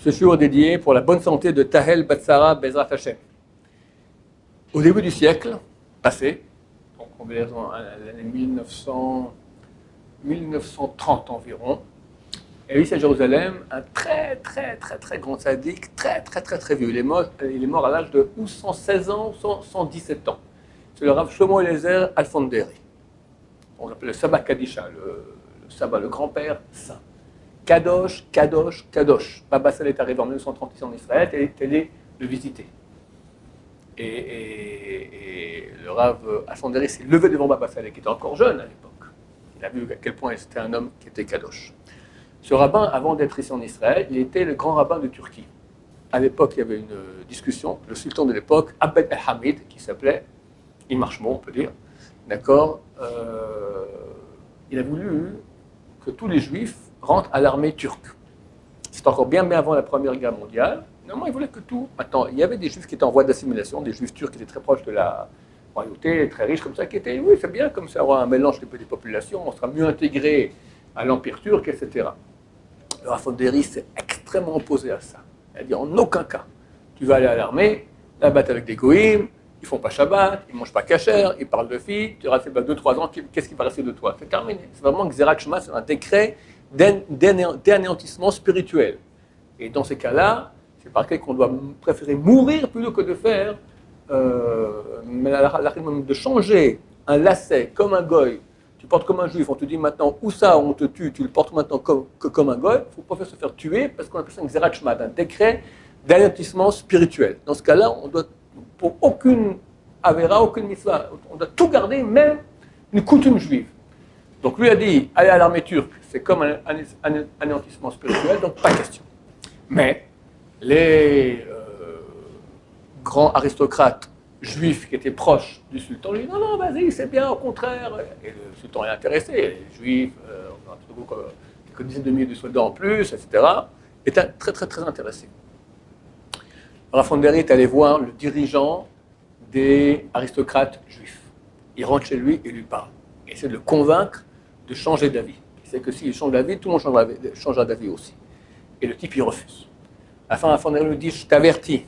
Ce shiur est dédié pour la bonne santé de Tahel Batsara Bezrat Hashem. Au début du siècle passé, donc on va dire dans l'année 1930 environ, il y a eu à Jérusalem un très grand sadique, très vieux. Il est mort à l'âge de 116 ans, 117 ans. C'est le Rav Shlomo Eliezer Alfonderi. On l'appelle le Sabbat Kadisha, le Sabbat, le grand-père saint. Kadosh. Baba Sal est arrivé en 1930 en Israël, elle est allée le visiter. Et le Rav Alfonderi s'est levé devant Baba Sal, qui était encore jeune à l'époque. Il a vu à quel point c'était un homme qui était Kadosh. Ce rabbin, avant d'être ici en Israël, il était le grand rabbin de Turquie. À l'époque, il y avait une discussion. Le sultan de l'époque, Abd el-Hamid, qui s'appelait, il marche bon, on peut dire, d'accord, il a voulu que tous les juifs rentrent à l'armée turque. C'est encore bien avant la Première Guerre mondiale. Normalement, il voulait que tout... Attends, il y avait des juifs qui étaient en voie d'assimilation, des juifs turcs qui étaient très proches de la royauté, très riches comme ça, qui étaient, oui, c'est bien comme ça, avoir un mélange des populations, on sera mieux intégré à l'Empire turc, etc. Le Rav Alfonderi s'est extrêmement opposé à ça. Il a dit en aucun cas, tu vas aller à l'armée, là-bas avec des goïms, ils font pas Shabbat, ils mangent pas kasher, ils parlent de filles, tu restes 2-3 ans, qu'est-ce qui va rester de toi? C'est terminé. C'est vraiment Gzerat Shema, c'est un décret d'anéantissement spirituel. Et dans ces cas-là, c'est par lequel qu'on doit préférer mourir plutôt que de faire, de changer un lacet comme un goy. Tu portes comme un juif, on te dit maintenant où ça, on te tue, tu le portes maintenant comme un goy, il ne faut pas se faire tuer parce qu'on appelle ça un Gzerat Shema, un décret d'anéantissement spirituel. Dans ce cas-là, on doit, pour aucune avéra, aucune mitzvah, on doit tout garder, même une coutume juive. Donc lui a dit, aller à l'armée turque, c'est comme un anéantissement spirituel, donc pas question. Mais les grands aristocrates juifs qui étaient proches du sultan lui disent non, vas-y, c'est bien, au contraire. Et le sultan est intéressé, les juifs, quelques dizaines de milliers de soldats en plus, etc., étaient très intéressés. Rav Alfonderi est allé voir le dirigeant des aristocrates juifs. Il rentre chez lui et lui parle. Il essaie de le convaincre de changer d'avis. Il sait que s'il change d'avis, tout le monde changera d'avis aussi. Et le type, il refuse. À la fin, Rav Alfonderi lui dit, je t'avertis,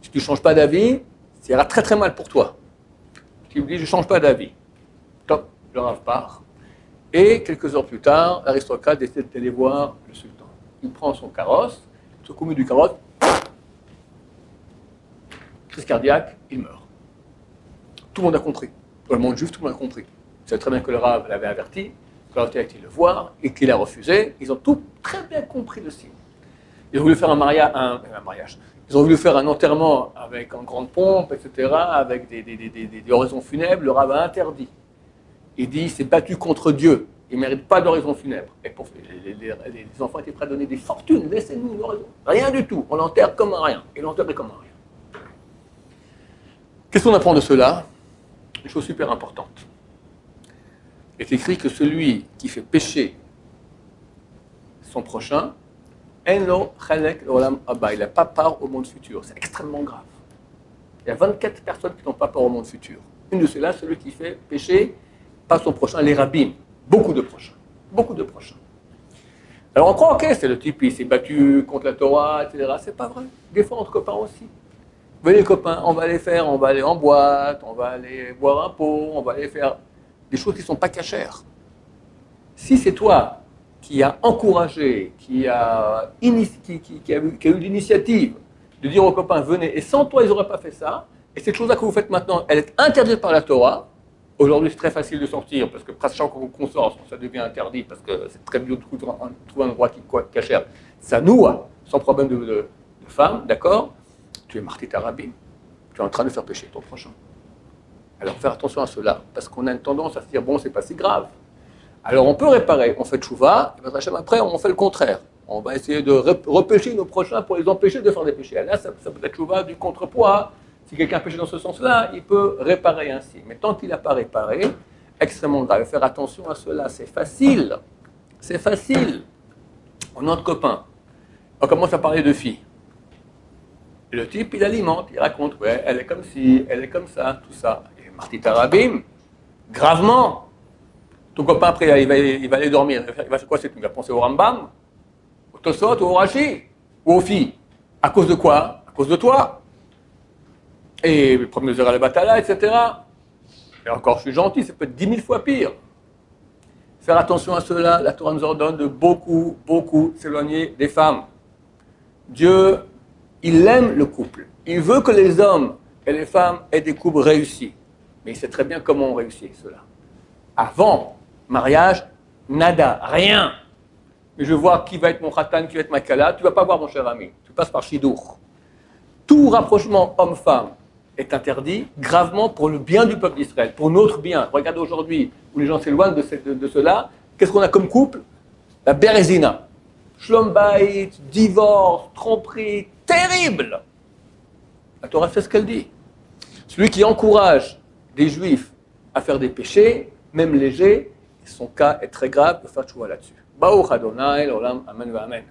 si tu ne changes pas d'avis, ça ira très mal pour toi. Il lui dit, je ne change pas d'avis. Top, le Rav part. Et quelques heures plus tard, l'aristocrate décide d'aller voir le sultan. Il prend son carrosse, se commune du carrosse, crise cardiaque, il meurt. Tout le monde a compris. Dans le monde juif, tout le monde a compris. Vous savez très bien que le Rav l'avait averti, que le Rav a été le voir et qu'il a refusé. Ils ont tout très bien compris le signe. Ils ont voulu faire un mariage. Ils ont voulu faire un enterrement avec une grande pompe, etc., avec des oraisons funèbres. Le Rav a interdit. Il dit, il s'est battu contre Dieu. Il ne mérite pas d'oraison funèbre. Et les enfants étaient prêts à donner des fortunes. Laissez-nous une oraison. Rien du tout. On l'enterre comme un rien. Et l'enterre comme un rien. Qu'est-ce qu'on apprend de cela? Une chose super importante. Il est écrit que celui qui fait pécher son prochain, il n'a pas part au monde futur. C'est extrêmement grave. Il y a 24 personnes qui n'ont pas part au monde futur. Une de celles-là, celui qui fait pécher pas son prochain, les rabbins. Beaucoup de prochains. Alors on croit, ok, c'est le type, il s'est battu contre la Torah, etc. C'est pas vrai. Des fois, entre copains aussi. Venez les copains, on va aller en boîte, on va aller boire un pot, on va aller faire des choses qui ne sont pas cachères. Si c'est toi qui as encouragé, qui a eu l'initiative de dire aux copains, venez, et sans toi, ils n'auraient pas fait ça, et cette chose-là que vous faites maintenant, elle est interdite par la Torah. Aujourd'hui, c'est très facile de sortir, parce que presque chaque fois qu'on sort, ça devient interdit, parce que c'est très dur de trouver un endroit qui est cachère. Ça noue, sans problème de femme, d'accord? Tu es martyr rabbin, tu es en train de faire pécher ton prochain. Alors, faire attention à cela, parce qu'on a une tendance à se dire, bon, c'est pas si grave. Alors, on peut réparer, on fait tchouva, et après, on fait le contraire. On va essayer de repêcher nos prochains pour les empêcher de faire des péchés. Là, ça peut être tchouva du contrepoids. Si quelqu'un pêche dans ce sens-là, il peut réparer ainsi. Mais tant qu'il n'a pas réparé, extrêmement grave. Faire attention à cela, c'est facile. C'est facile. On est entre copains. On commence à parler de filles. Et le type, il alimente, il raconte, ouais, elle est comme ci, elle est comme ça, tout ça. Et Martit Arabim, gravement. Ton copain, après, il va aller dormir. Il va faire quoi cette nuit? Il va penser au Rambam, au Tosot, au Rashi, ou aux filles. À cause de quoi? À cause de toi. Et le premier zéro à la batala, etc. Et encore, je suis gentil, ça peut être 10 000 fois pire. Faire attention à cela, la Torah nous ordonne de beaucoup, beaucoup s'éloigner des femmes. Dieu, il aime le couple. Il veut que les hommes et les femmes aient des couples réussis. Mais il sait très bien comment on réussit cela. Avant mariage, nada, rien. Mais je vois qui va être mon khatan, qui va être ma kala. Tu ne vas pas voir mon cher ami. Tu passes par Shidour. Tout rapprochement homme-femme est interdit gravement pour le bien du peuple d'Israël, pour notre bien. Regardez aujourd'hui où les gens s'éloignent de cela. Qu'est-ce qu'on a comme couple? La bérésina. Shlom bayit, divorce, tromperie, terrible. La Torah fait ce qu'elle dit. Celui qui encourage des juifs à faire des péchés, même légers, son cas est très grave, de faire tchouva là-dessus. Baruch Adonai, l'olam, amen, amen.